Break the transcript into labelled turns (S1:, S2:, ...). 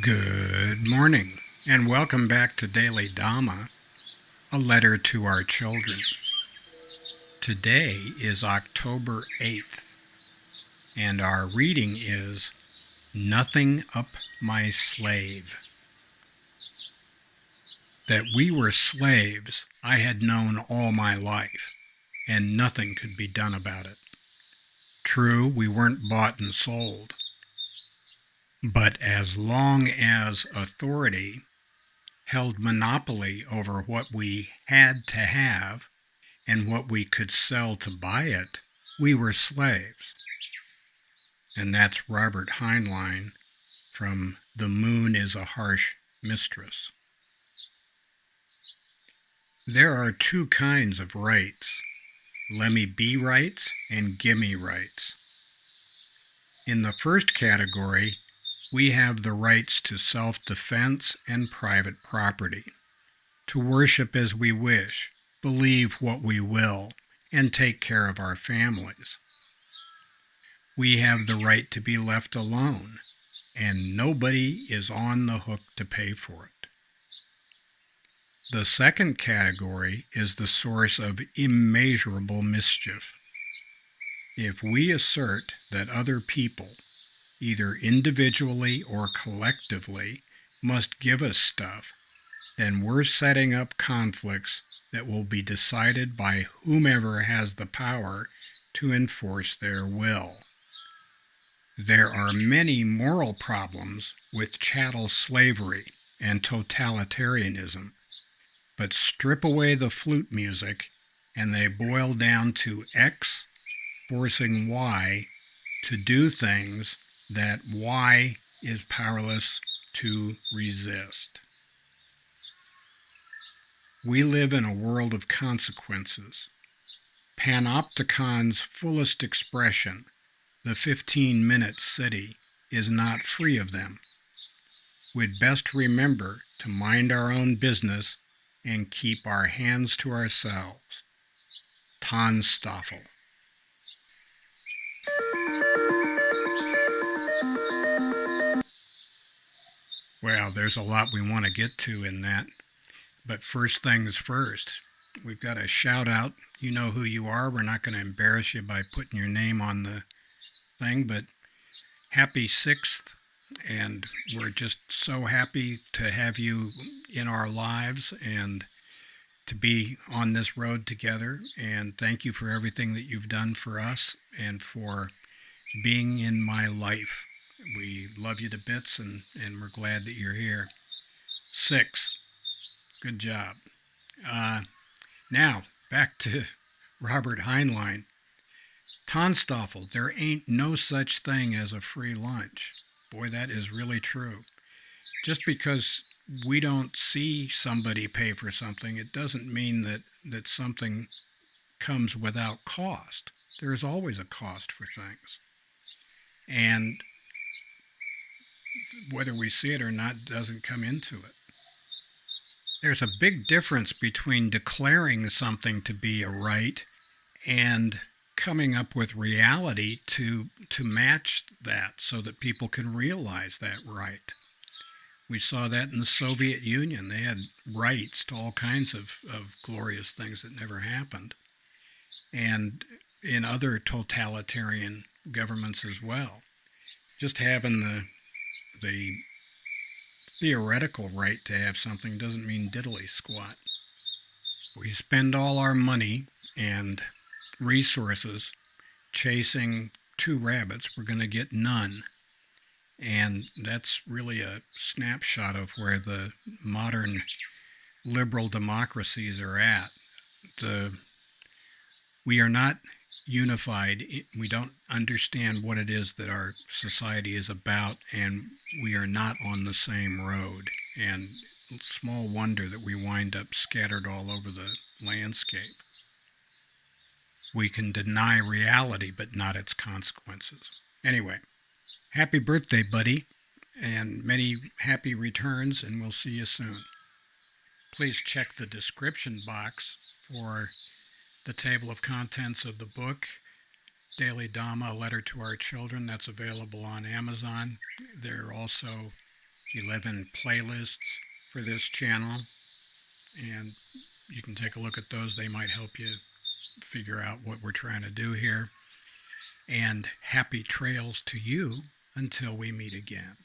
S1: Good morning, and welcome back to Daily Dhamma, a letter to our children. Today is October 8th, and our reading is Nothing Up My Slave. That we were slaves I had known all my life, and nothing could be done about it. True, we weren't bought and sold, but as long as authority held monopoly over what we had to have and what we could sell to buy it, we were slaves. And that's Robert Heinlein from The Moon is a Harsh Mistress. There are two kinds of rights, lemme rights and gimme rights. In the first category, we have the rights to self-defense and private property, to worship as we wish, believe what we will, and take care of our families. We have the right to be left alone, and nobody is on the hook to pay for it. The second category is the source of immeasurable mischief. If we assert that other people, either individually or collectively, must give us stuff, then we're setting up conflicts that will be decided by whomever has the power to enforce their will. There are many moral problems with chattel slavery and totalitarianism, but strip away the flute music and they boil down to X forcing Y to do things that Y is powerless to resist. We live in a world of consequences. Panopticon's fullest expression, the 15-minute city, is not free of them. We'd best remember to mind our own business and keep our hands to ourselves. Stoffel. Well, there's a lot we want to get to in that, but first things first. We've got a shout out. You know who you are. We're not going to embarrass you by putting your name on the thing, but happy 6th, and we're just so happy to have you in our lives and to be on this road together, and thank you for everything that you've done for us and for being in my life. We love you to bits, and we're glad that you're here. 6, good job. Now, back to Robert Heinlein. Stoffel, there ain't no such thing as a free lunch. Boy, that is really true. Just because we don't see somebody pay for something, it doesn't mean that something comes without cost. There's always a cost for things. And whether we see it or not doesn't come into it. There's a big difference between declaring something to be a right and coming up with reality to match that so that people can realize that right. We saw that in the Soviet Union. They had rights to all kinds of glorious things that never happened. And in other totalitarian governments as well. Just having the theoretical right to have something doesn't mean diddly squat. We spend all our money and resources chasing 2 rabbits, we're going to get none. And that's really a snapshot of where the modern liberal democracies are at. We are not unified. We don't understand what it is that our society is about, and we are not on the same road. And small wonder that we wind up scattered all over the landscape. We can deny reality, but not its consequences. Anyway, happy birthday, buddy, and many happy returns, and we'll see you soon. Please check the description box for the table of contents of the book, Daily Dhamma, A Letter to Our Children. That's available on Amazon. There are also 11 playlists for this channel, and you can take a look at those. They might help you figure out what we're trying to do here. And happy trails to you until we meet again.